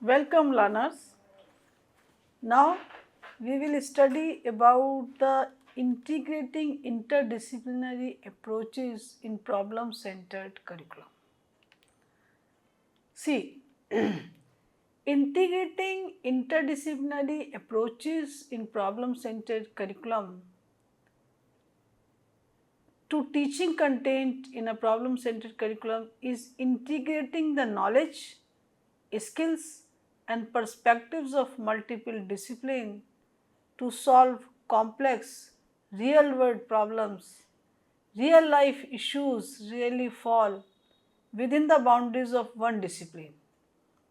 Welcome learners. Now we will study about the integrating interdisciplinary approaches in problem centered curriculum. See, integrating interdisciplinary approaches in problem centered curriculum to teaching content in a problem centered curriculum is integrating the knowledge, skills and perspectives of multiple disciplines to solve complex real world problems. Real life issues really fall within the boundaries of one discipline.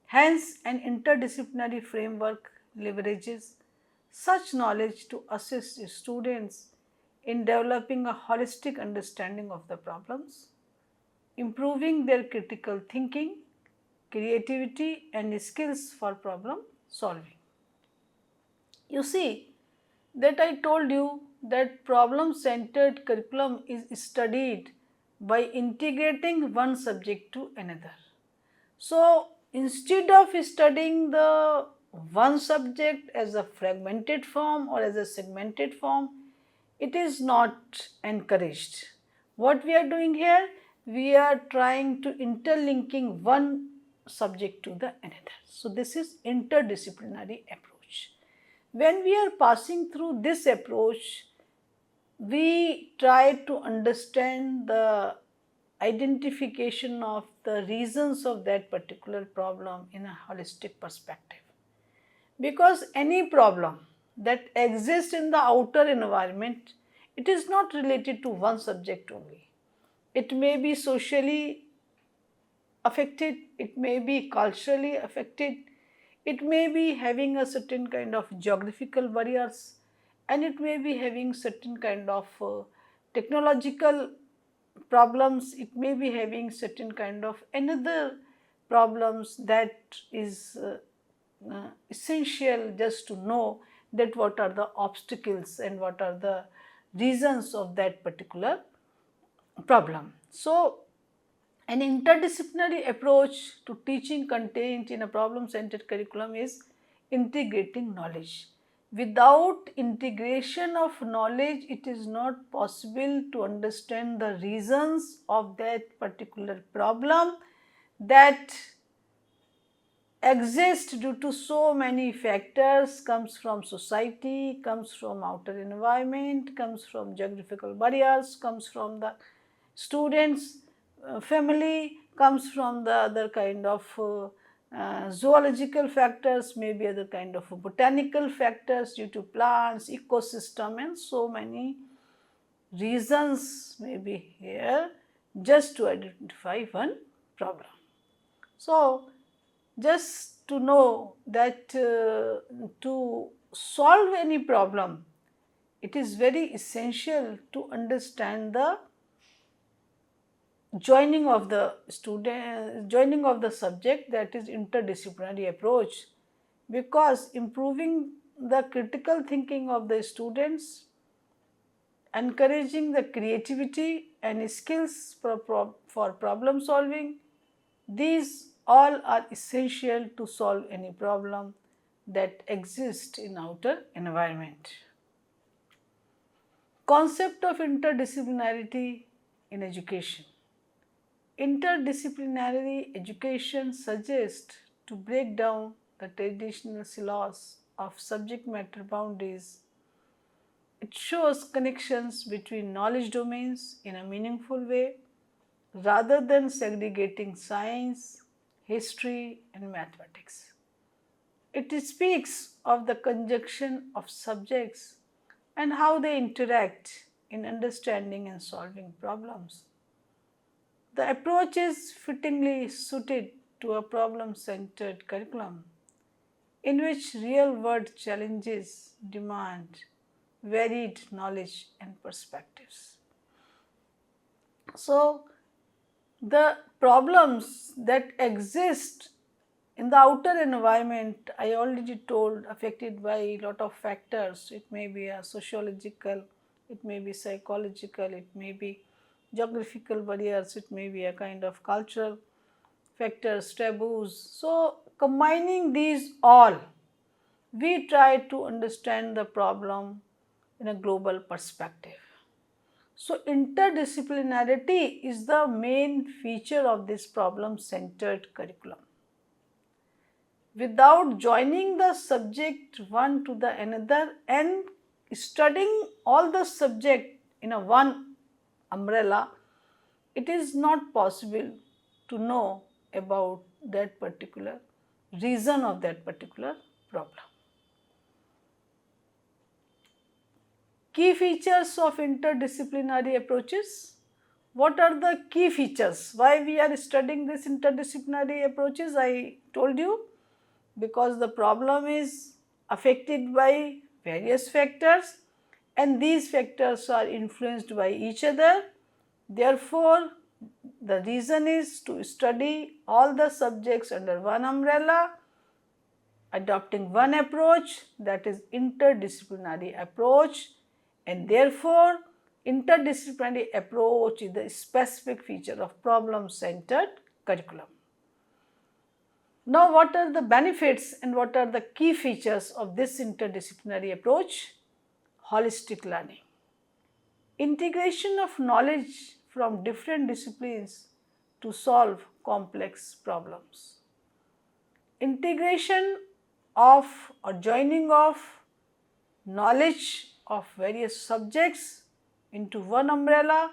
Hence, an interdisciplinary framework leverages such knowledge to assist students in developing a holistic understanding of the problems, improving their critical thinking, creativity and skills for problem solving. You see that I told you that problem centered curriculum is studied by integrating one subject to another. So, instead of studying the one subject as a fragmented form or as a segmented form, it is not encouraged. What we are doing here? We are trying to interlinking one subject to the another. So, this is interdisciplinary approach. When we are passing through this approach, we try to understand the identification of the reasons of that particular problem in a holistic perspective. Because any problem that exists in the outer environment, it is not related to one subject only. It may be socially affected, it may be culturally affected, it may be having a certain kind of geographical barriers, and it may be having certain kind of technological problems, it may be having certain kind of another problems that is essential just to know that what are the obstacles and what are the reasons of that particular problem. So, an interdisciplinary approach to teaching content in a problem centered curriculum is integrating knowledge. Without integration of knowledge, it is not possible to understand the reasons of that particular problem that exist due to so many factors, comes from society, comes from outer environment, comes from geographical barriers, comes from the students family, comes from the other kind of zoological factors, maybe other kind of botanical factors due to plants, ecosystem and so many reasons may be here just to identify one problem. So, just to know that to solve any problem, it is very essential to understand the joining of the student, joining of the subject, that is interdisciplinary approach, because improving the critical thinking of the students, encouraging the creativity and skills for problem solving, these all are essential to solve any problem that exists in outer environment. Concept of interdisciplinarity in education. Interdisciplinary education suggests to break down the traditional silos of subject matter boundaries. It shows connections between knowledge domains in a meaningful way rather than segregating science, history and mathematics. It speaks of the conjunction of subjects and how they interact in understanding and solving problems. The approach is fittingly suited to a problem-centered curriculum in which real-world challenges demand varied knowledge and perspectives. So, the problems that exist in the outer environment, I already told, affected by a lot of factors. It may be a sociological, it may be psychological, it may be geographical barriers, it may be a kind of cultural factors, taboos. So, combining these all, we try to understand the problem in a global perspective. So, interdisciplinarity is the main feature of this problem-centered curriculum. Without joining the subject one to the another and studying all the subject in a one umbrella, it is not possible to know about that particular reason of that particular problem. Key features of interdisciplinary approaches. What are the key features? Why we are studying this interdisciplinary approaches? I told you, because the problem is affected by various factors and these factors are influenced by each other. Therefore, the reason is to study all the subjects under one umbrella, adopting one approach, that is interdisciplinary approach, and therefore interdisciplinary approach is the specific feature of problem-centered curriculum. Now, what are the benefits and what are the key features of this interdisciplinary approach? Holistic learning. Integration of knowledge from different disciplines to solve complex problems. Integration of or joining of knowledge of various subjects into one umbrella,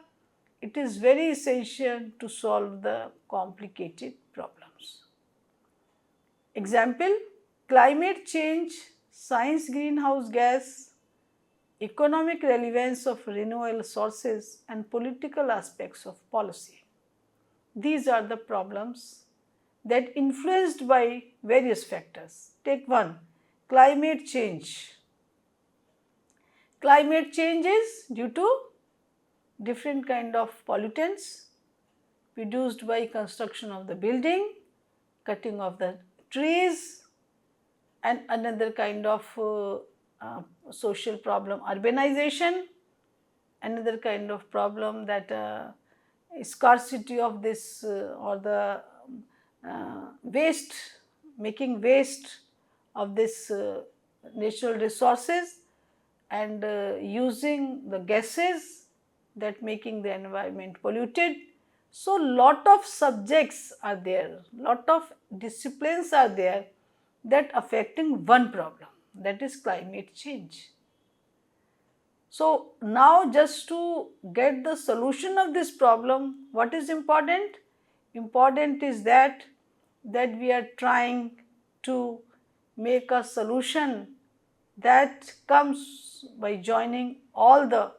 it is very essential to solve the complicated problems. Example, climate change, science greenhouse gas, economic relevance of renewable sources and political aspects of policy. These are the problems that influenced by various factors. Take one, climate change. Climate change is due to different kind of pollutants produced by construction of the building, cutting of the trees, and another kind of social problem, urbanization, another kind of problem that scarcity of this or the waste, making waste of this natural resources and using the gases that making the environment polluted. So, lot of subjects are there, lot of disciplines are there that affecting one problem, that is climate change. So, now just to get the solution of this problem, what is important? Important is that we are trying to make a solution that comes by joining all the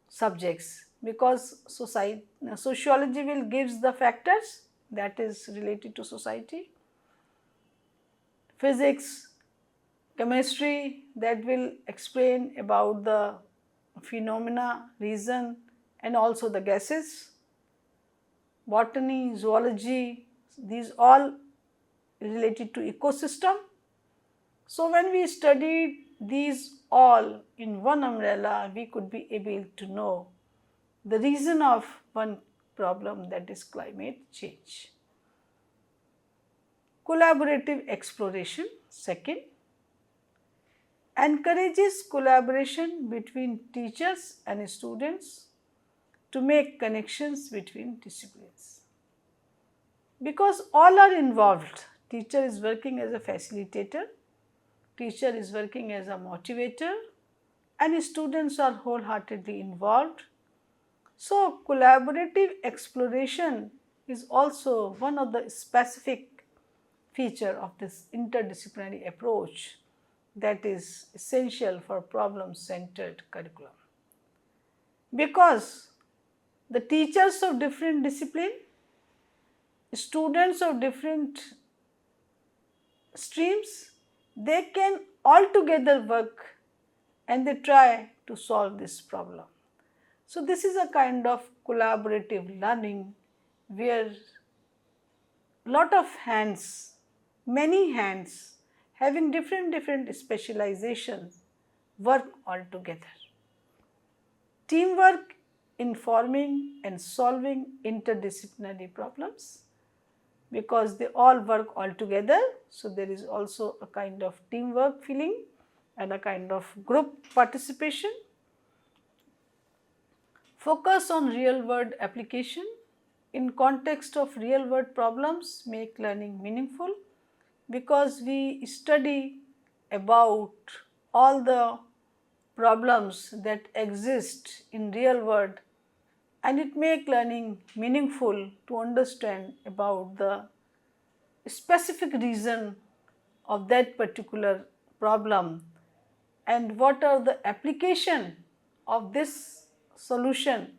subjects, because sociology will gives the factors that is related to society, physics, chemistry that will explain about the phenomena, reason and also the gases, botany, zoology, these all related to ecosystem. So, when we studied these all in one umbrella, we could be able to know the reason of one problem, that is climate change. Collaborative exploration, second, encourages collaboration between teachers and students to make connections between disciplines. Because all are involved, teacher is working as a facilitator, teacher is working as a motivator, and students are wholeheartedly involved. So, collaborative exploration is also one of the specific feature of this interdisciplinary approach that is essential for problem-centered curriculum. Because the teachers of different discipline, students of different streams, they can all together work and they try to solve this problem. So, this is a kind of collaborative learning where lot of hands, many hands having different specializations work all together. Teamwork in forming and solving interdisciplinary problems. because they all work all together. So, there is also a kind of teamwork feeling and a kind of group participation. Focus on real world application. In context of real world problems, make learning meaningful, because we study about all the problems that exist in real world, and it make learning meaningful to understand about the specific reason of that particular problem and what are the application of this solution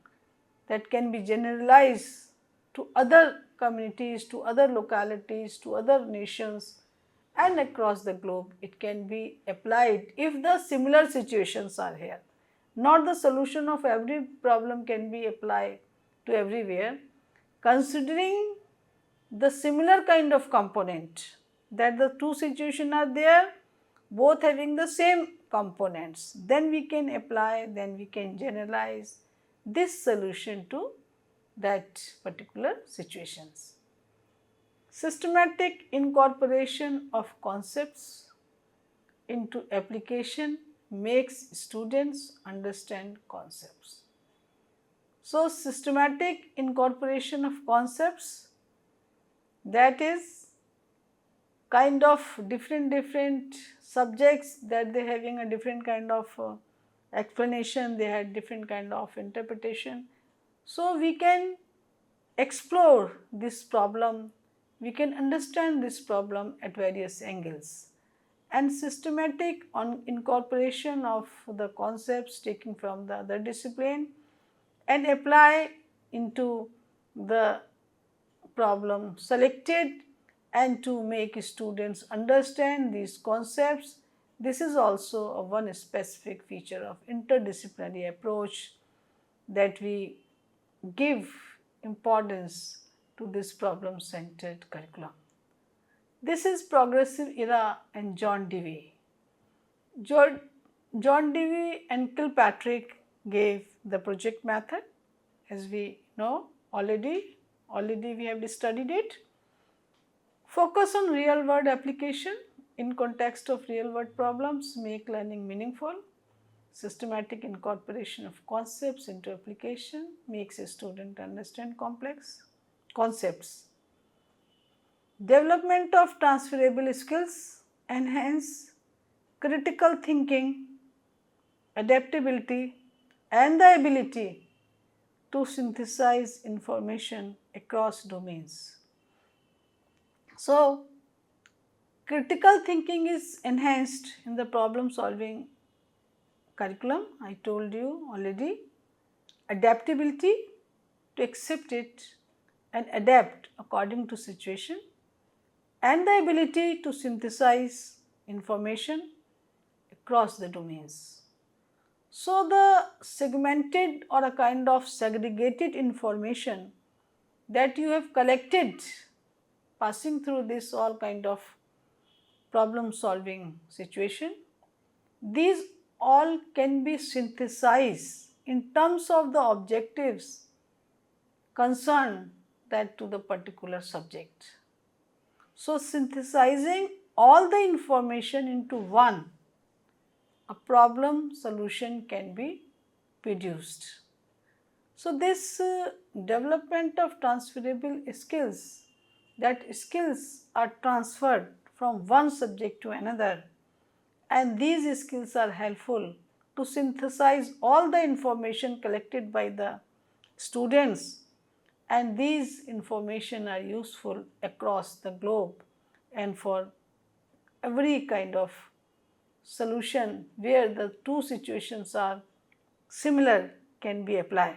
that can be generalized to other communities, to other localities, to other nations and across the globe. It can be applied if the similar situations are here. Not the solution of every problem can be applied to everywhere. Considering the similar kind of component, that the two situations are there, both having the same components, then we can apply, then we can generalize this solution to that particular situations. Systematic incorporation of concepts into application makes students understand concepts. So, systematic incorporation of concepts, that is kind of different subjects that they having a different kind of explanation, they had different kind of interpretation. So, we can explore this problem, we can understand this problem at various angles, and systematic incorporation of the concepts taken from the other discipline and apply into the problem selected, and to make students understand these concepts. This is also a one specific feature of interdisciplinary approach, that we give importance to this problem centered curriculum. This is progressive era and John Dewey. John Dewey and Kilpatrick gave the project method, as we know already we have studied it. Focus on real world application. In context of real world problems, make learning meaningful. Systematic incorporation of concepts into application makes a student understand complex concepts. Development of transferable skills, enhance critical thinking, adaptability and the ability to synthesize information across domains. So, critical thinking is enhanced in the problem solving curriculum, I told you already. Adaptability, to accept it and adapt according to situation, and the ability to synthesize information across the domains. So, the segmented or a kind of segregated information that you have collected passing through this all kind of problem solving situation, these all can be synthesized in terms of the objectives concerned that to the particular subject. So, synthesizing all the information into one, a problem solution can be produced. So, this development of transferable skills, that skills are transferred from one subject to another, and these skills are helpful to synthesize all the information collected by the students, and these information are useful across the globe and for every kind of solution where the two situations are similar can be applied.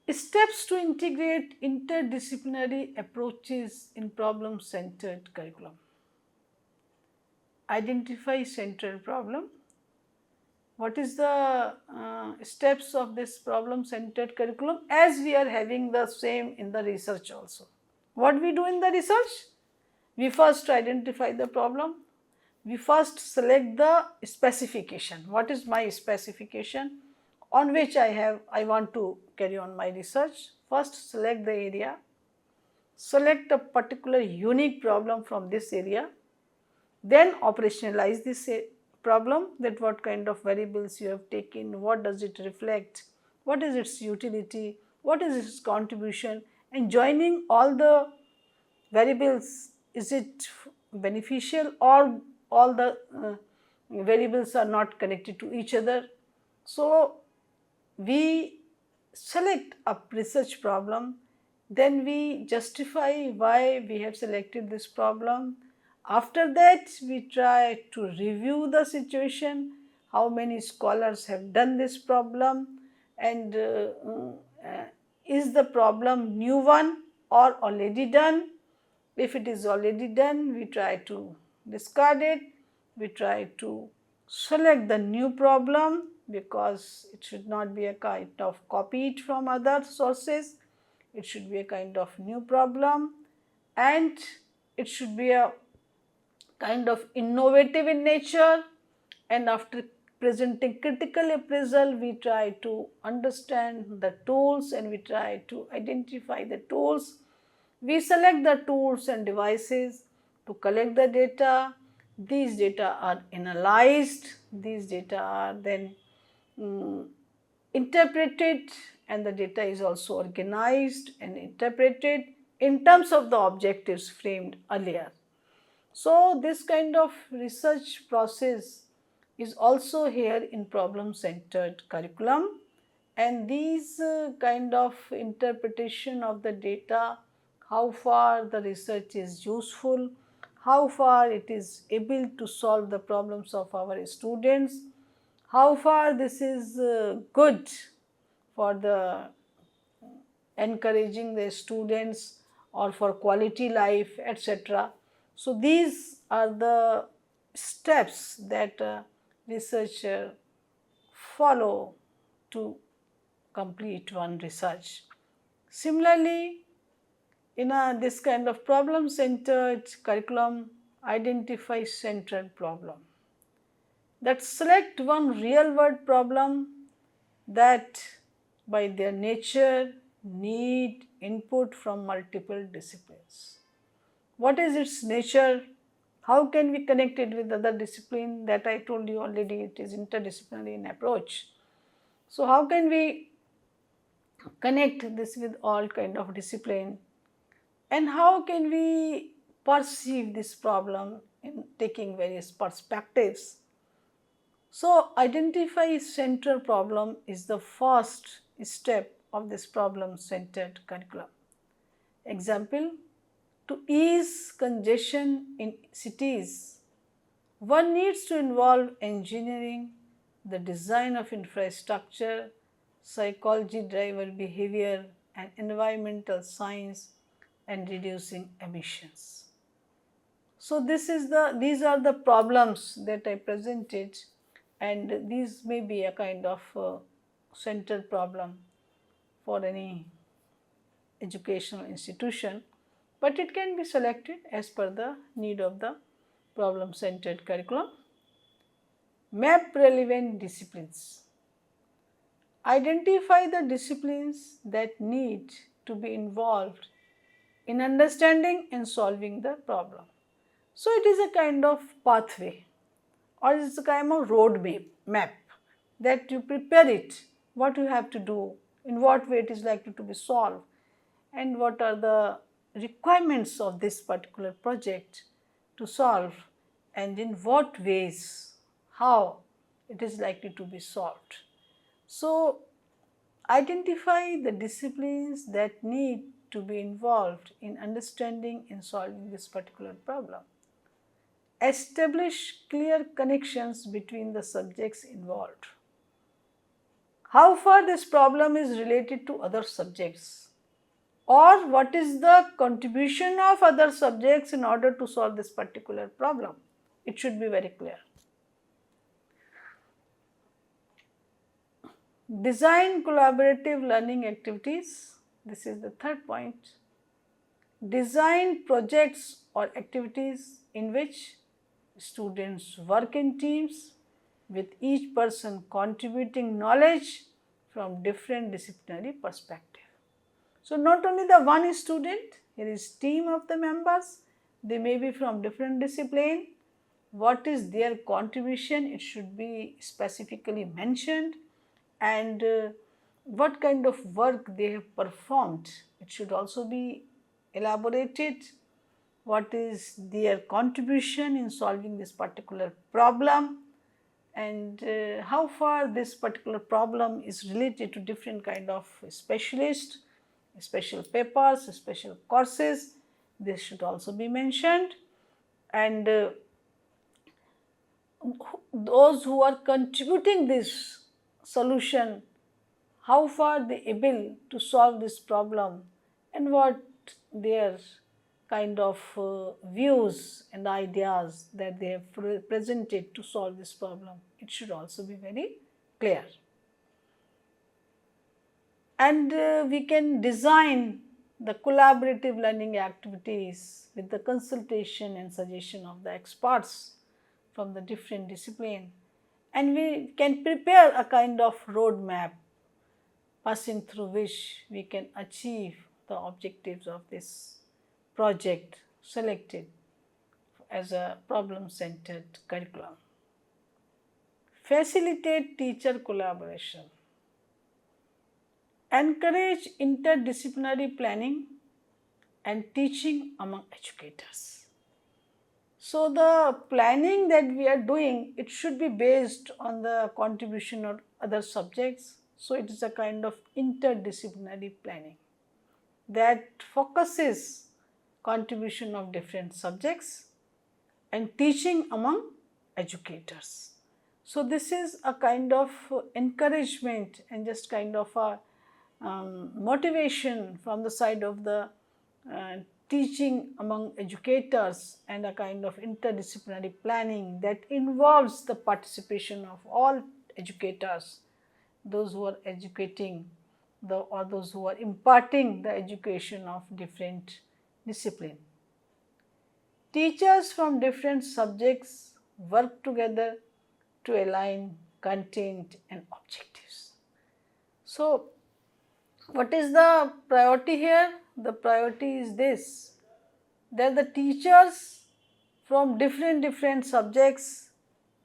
Steps to integrate interdisciplinary approaches in problem centered curriculum. Identify central problem. What is the steps of this problem centered curriculum, as we are having the same in the research also. What we do in the research? We first identify the problem, we first select the specification. What is my specification on which I want to carry on my research? First select the area, select a particular unique problem from this area, then operationalize this problem, that what kind of variables you have taken, what does it reflect, what is its utility, what is its contribution, and joining all the variables, is it beneficial or all the variables are not connected to each other. So, we select a research problem, then we justify why we have selected this problem. After that, we try to review the situation, how many scholars have done this problem, and is the problem new one or already done. If it is already done, we try to discard it, we try to select the new problem, because it should not be a kind of copied from other sources, it should be a kind of new problem, and it should be a kind of innovative in nature. And after presenting critical appraisal, we try to understand the tools and we try to identify the tools. We select the tools and devices to collect the data. These data are analyzed, these data are then interpreted, and the data is also organized and interpreted in terms of the objectives framed earlier. So, this kind of research process is also here in problem centered curriculum, and these kind of interpretation of the data, how far the research is useful, how far it is able to solve the problems of our students, how far this is good for the encouraging the students or for quality life, etc. So, these are the steps that a researcher follow to complete one research. Similarly, in this kind of problem centered curriculum, identify central problem, that select one real world problem that by their nature need input from multiple disciplines. What is its nature? How can we connect it with other discipline? That I told you already, it is interdisciplinary in approach. So, how can we connect this with all kind of discipline, and how can we perceive this problem in taking various perspectives? So, identify central problem is the first step of this problem centered curriculum. Example, to ease congestion in cities, one needs to involve engineering, the design of infrastructure, psychology driver behavior, and environmental science, and reducing emissions. So, these are the problems that I presented, and these may be a kind of central problem for any educational institution, but it can be selected as per the need of the problem centered curriculum. Map relevant disciplines. Identify the disciplines that need to be involved in understanding and solving the problem. So, it is a kind of pathway, or it is a kind of road map that you prepare it, what you have to do, in what way it is likely to be solved, and what are the requirements of this particular project to solve, and in what ways, how it is likely to be solved. So, identify the disciplines that need to be involved in understanding and solving this particular problem. Establish clear connections between the subjects involved. How far this problem is related to other subjects, or what is the contribution of other subjects in order to solve this particular problem. It should be very clear. Design collaborative learning activities. This is the third point. Design projects or activities in which students work in teams, with each person contributing knowledge from different disciplinary perspective. So, not only the one student, Here is team of the members. They may be from different discipline. What is their contribution? It should be specifically mentioned, and what kind of work they have performed. It should also be elaborated. What is their contribution in solving this particular problem, and how far this particular problem is related to different kind of specialist, special papers, special courses. This should also be mentioned, and those who are contributing this solution, how far they able to solve this problem, and what their kind of views and ideas that they have presented to solve this problem. It should also be very clear. And we can design the collaborative learning activities with the consultation and suggestion of the experts from the different discipline, and we can prepare a kind of roadmap passing through which we can achieve the objectives of this project selected as a problem-centered curriculum. Facilitate teacher collaboration. Encourage interdisciplinary planning and teaching among educators. So, the planning that we are doing, it should be based on the contribution of other subjects. So, it is a kind of interdisciplinary planning that focuses contribution of different subjects and teaching among educators. So, this is a kind of encouragement and just kind of a motivation from the side of the teaching among educators, and a kind of interdisciplinary planning that involves the participation of all educators, those who are educating or those who are imparting the education of different discipline. Teachers from different subjects work together to align content and objectives. So, what is the priority here? The priority is this, that the teachers from different subjects,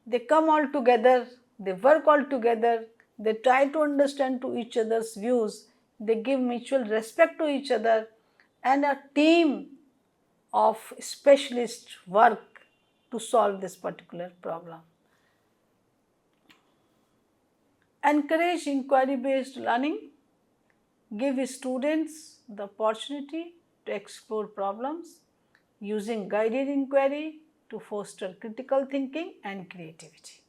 they come all together, they work all together, they try to understand to each other's views, they give mutual respect to each other, and a team of specialists work to solve this particular problem. Encourage inquiry-based learning. Give students the opportunity to explore problems using guided inquiry to foster critical thinking and creativity.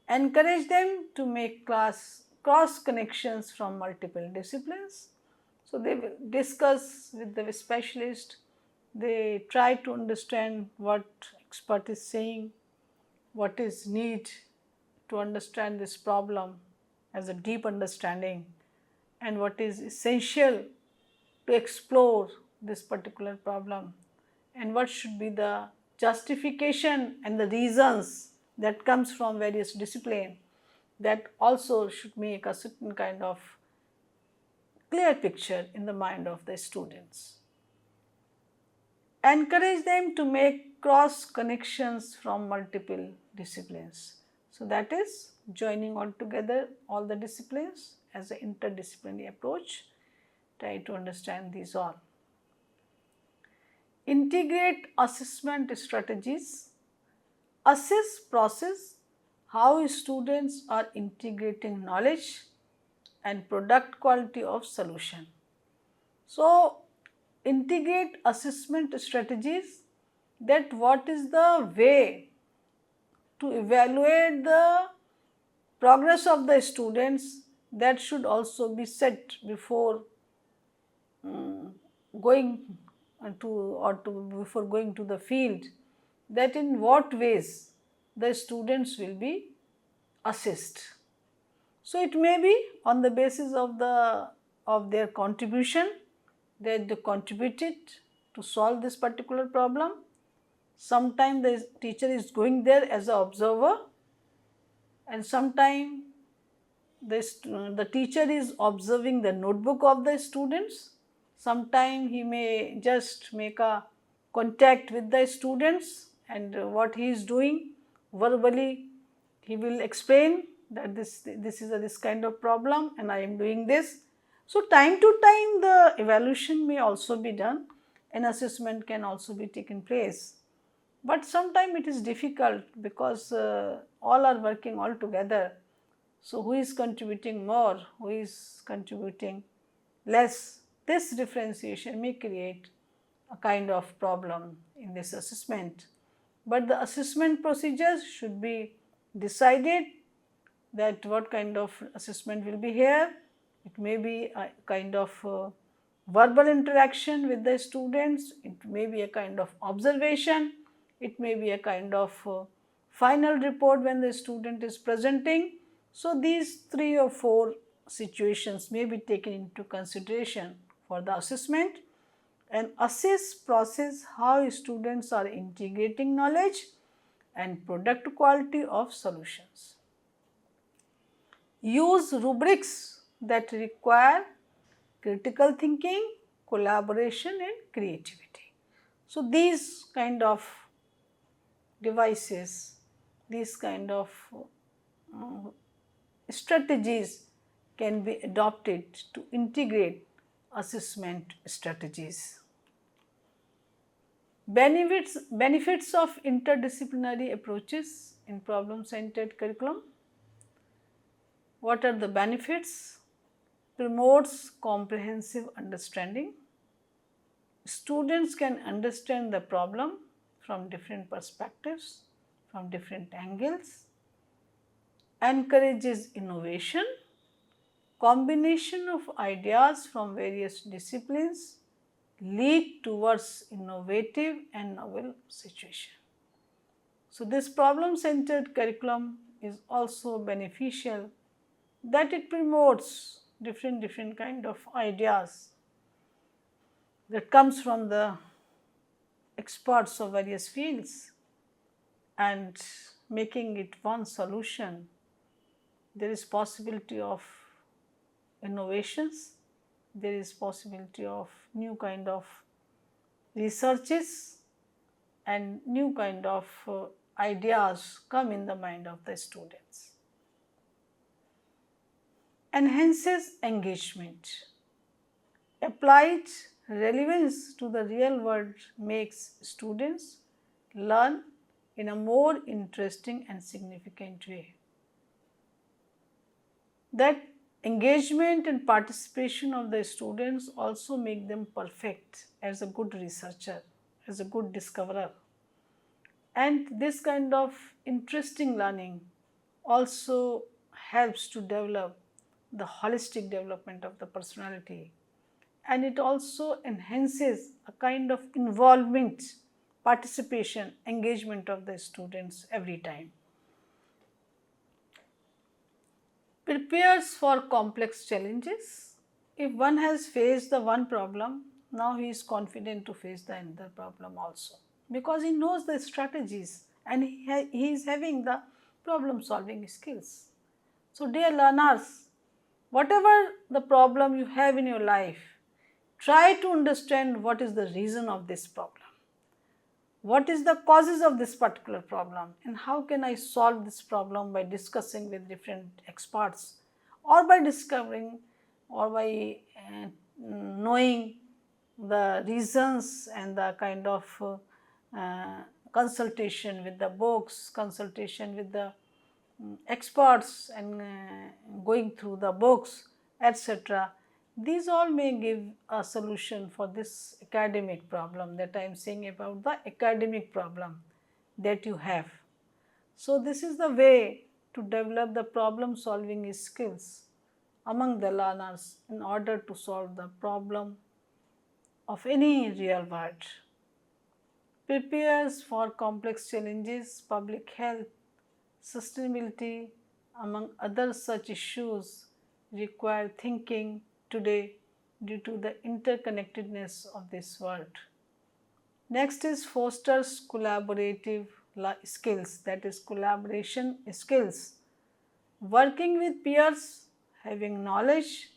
Encourage them to make cross connections from multiple disciplines. So, they will discuss with the specialist, they try to understand what expert is saying, what is need to understand this problem as a deep understanding, and what is essential to explore this particular problem, and what should be the justification and the reasons that comes from various discipline, that also should make a certain kind of clear picture in the mind of the students. Encourage them to make cross connections from multiple disciplines. So, that is joining all together all the disciplines as an interdisciplinary approach. Try to understand these all. Integrate assessment strategies. Assess process how students are integrating knowledge and product quality of solution. So, integrate assessment strategies, that what is the way to evaluate the progress of the students, that should also be set before going before going to the field, that in what ways the students will be assessed. So, it may be on the basis of their contribution, that they contributed to solve this particular problem. Sometimes the teacher is going there as an observer, and sometimes the teacher is observing the notebook of the students. sometime he may just make a contact with the students, and what he is doing verbally he will explain that this is this kind of problem and I am doing this. So time to time the evaluation may also be done, and assessment can also be taken place. But sometimes it is difficult because all are working all together. So who is contributing more, who is contributing less, this differentiation may create a kind of problem in this assessment. But the assessment procedures should be decided that what kind of assessment will be here. It may be a kind of verbal interaction with the students, it may be a kind of observation, it may be a kind of final report when the student is presenting. So these 3 or 4 situations may be taken into consideration for the assessment, and assess process how students are integrating knowledge and product quality of solutions. Use rubrics that require critical thinking, collaboration and creativity. So these kind of devices, these kind of strategies can be adopted to integrate assessment strategies. Benefits of interdisciplinary approaches in problem-centered curriculum. What are the benefits? Promotes comprehensive understanding. Students can understand the problem from different perspectives, from different angles. Encourages innovation. Combination of ideas from various disciplines lead towards innovative and novel situation. So this problem-centered curriculum is also beneficial that it promotes different kind of ideas that comes from the experts of various fields and making it one solution. There is possibility of innovations, there is possibility of new kind of researches and new kind of ideas come in the mind of the students. Enhances engagement. Applied relevance to the real world makes students learn in a more interesting and significant way. That engagement and participation of the students also make them perfect as a good researcher, as a good discoverer. And this kind of interesting learning also helps to develop the holistic development of the personality, and it also enhances a kind of involvement, participation, engagement of the students every time. Prepares for complex challenges. If one has faced the one problem, now he is confident to face the another problem also, because he knows the strategies and he is having the problem solving skills. So dear learners, whatever the problem you have in your life, try to understand what is the reason of this problem. What is the causes of this particular problem and how can I solve this problem by discussing with different experts, or by discovering, or by knowing the reasons and the kind of consultation with the books, consultation with the experts and going through the books, etc. These all may give a solution for this academic problem that I am saying about the academic problem that you have. So this is the way to develop the problem solving skills among the learners in order to solve the problem of any real world. Prepares for complex challenges, public health, sustainability, among other such issues require thinking today due to the interconnectedness of this world. Next is fosters collaborative skills, that is collaboration skills. Working with peers, having knowledge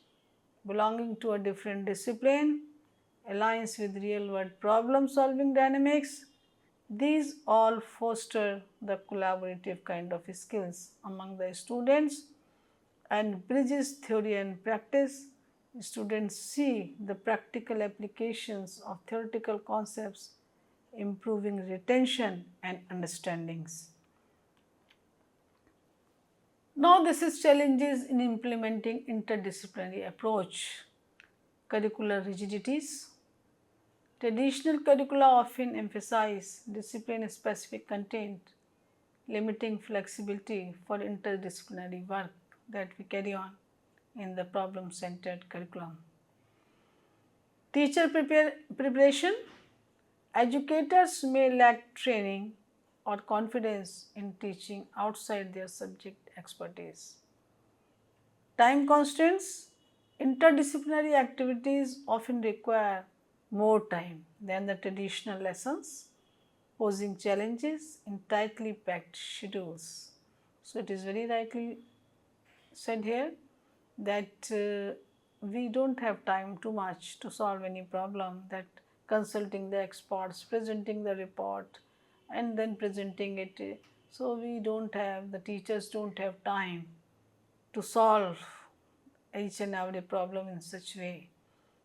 belonging to a different discipline, aligns with real world problem solving dynamics. These all foster the collaborative kind of skills among the students and bridges theory and practice. Students see the practical applications of theoretical concepts, improving retention and understandings. Now, this is challenges in implementing interdisciplinary approach. Curricular rigidities. Traditional curricula often emphasize discipline-specific content, limiting flexibility for interdisciplinary work that we carry on in the problem-centered curriculum. Teacher preparation. Educators may lack training or confidence in teaching outside their subject expertise. Time constraints. Interdisciplinary activities often require more time than the traditional lessons, posing challenges in tightly packed schedules. So, it is very rightly said here that we do not have time too much to solve any problem, that consulting the experts, presenting the report and then presenting it. So, we do not have, the teachers do not have time to solve each and every problem in such way.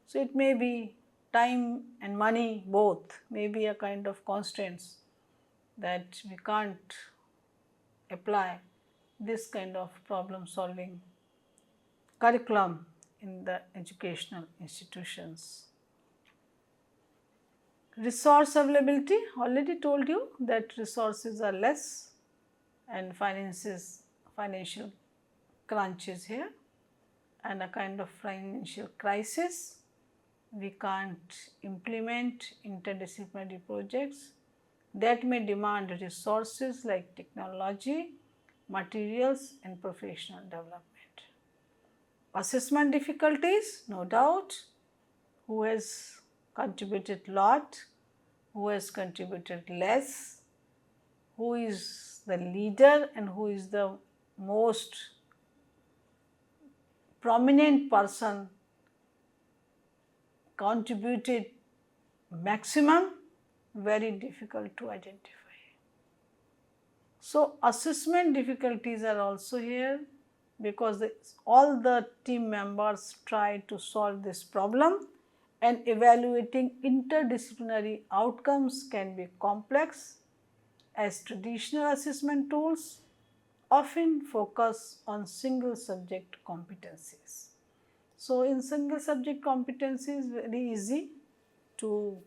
So, it may be time and money both may be a kind of constraints that we can't apply this kind of problem solving curriculum in the educational institutions. Resource availability, already told you that resources are less and financial crunch is here and a kind of financial crisis. We can't implement interdisciplinary projects that may demand resources like technology, materials and professional development. Assessment difficulties, no doubt, who has contributed lot, who has contributed less, who is the leader and who is the most prominent person contributed maximum, very difficult to identify. So, assessment difficulties are also here because all the team members try to solve this problem and evaluating interdisciplinary outcomes can be complex as traditional assessment tools often focus on single subject competencies. So, in single subject competencies very easy to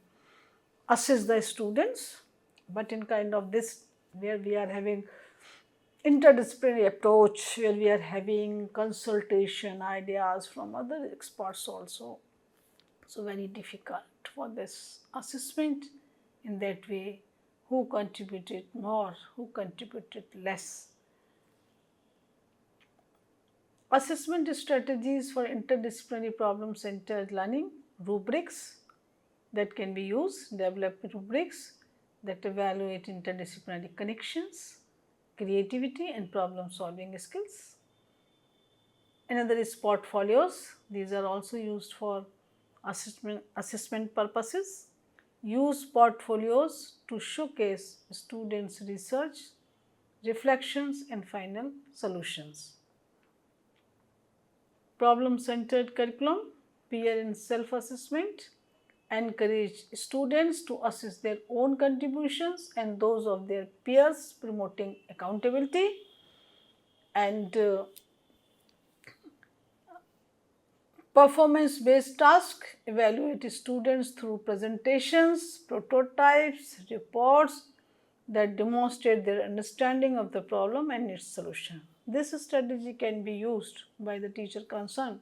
assess the students, but in kind of this where we are having interdisciplinary approach, where we are having consultation ideas from other experts also. So, very difficult for this assessment in that way, who contributed more, who contributed less. Assessment strategies for interdisciplinary problem centered learning, rubrics that can be used, develop rubrics that evaluate interdisciplinary connections, creativity and problem solving skills. Another is portfolios, these are also used for assessment purposes. Use portfolios to showcase students' research, reflections and final solutions. Problem centered curriculum, peer and self assessment, encourage students to assess their own contributions and those of their peers, promoting accountability. And performance based task, evaluate students through presentations, prototypes, reports that demonstrate their understanding of the problem and its solution. This strategy can be used by the teacher concerned,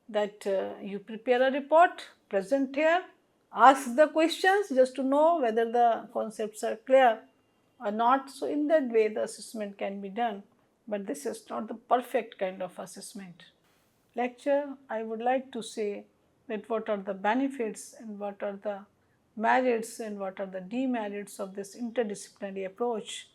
that you prepare a report, present here, ask the questions just to know whether the concepts are clear or not. So, in that way the assessment can be done, but this is not the perfect kind of assessment. Lecture, I would like to say that what are the benefits and what are the merits and what are the demerits of this interdisciplinary approach,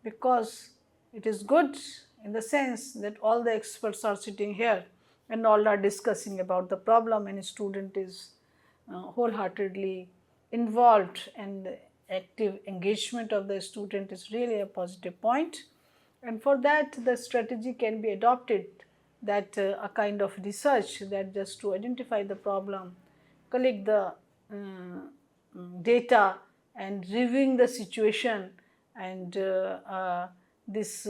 because it is good in the sense that all the experts are sitting here and all are discussing about the problem and student is wholeheartedly involved, and the active engagement of the student is really a positive point. And for that, the strategy can be adopted, that a kind of research that just to identify the problem, collect the data and reviewing the situation, and this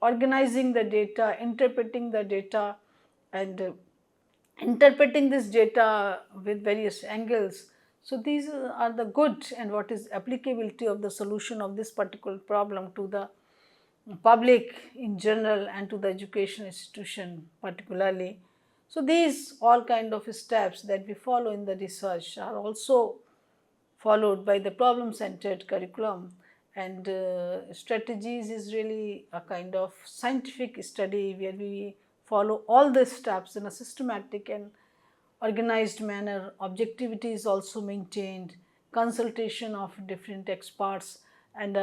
organizing the data, interpreting the data, and interpreting this data with various angles. So these are the good and what is applicability of the solution of this particular problem to the public in general and to the education institution particularly. So these all kind of steps that we follow in the research are also followed by the problem centered curriculum, and strategies is really a kind of scientific study where we follow all the steps in a systematic and organized manner. Objectivity is also maintained, consultation of different experts, and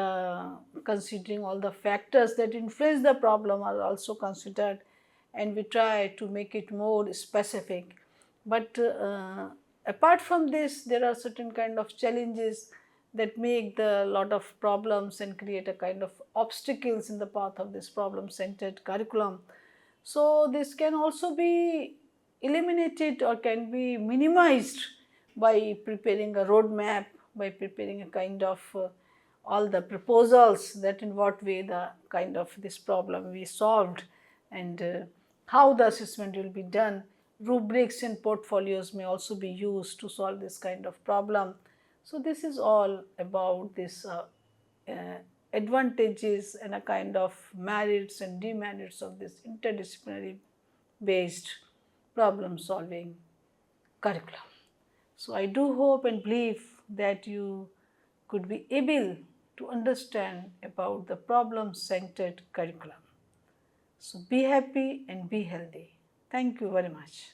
considering all the factors that influence the problem are also considered, and we try to make it more specific. But apart from this, there are certain kind of challenges that make the lot of problems and create a kind of obstacles in the path of this problem centered curriculum. So this can also be eliminated or can be minimized by preparing a roadmap, by preparing a kind of all the proposals that in what way the kind of this problem we solved, and how the assessment will be done. Rubrics and portfolios may also be used to solve this kind of problem. So this is all about this uh, advantages and a kind of merits and demerits of this interdisciplinary based problem solving curriculum. So I do hope and believe that you could be able to understand about the problem centered curriculum. So be happy and be healthy. Thank you very much.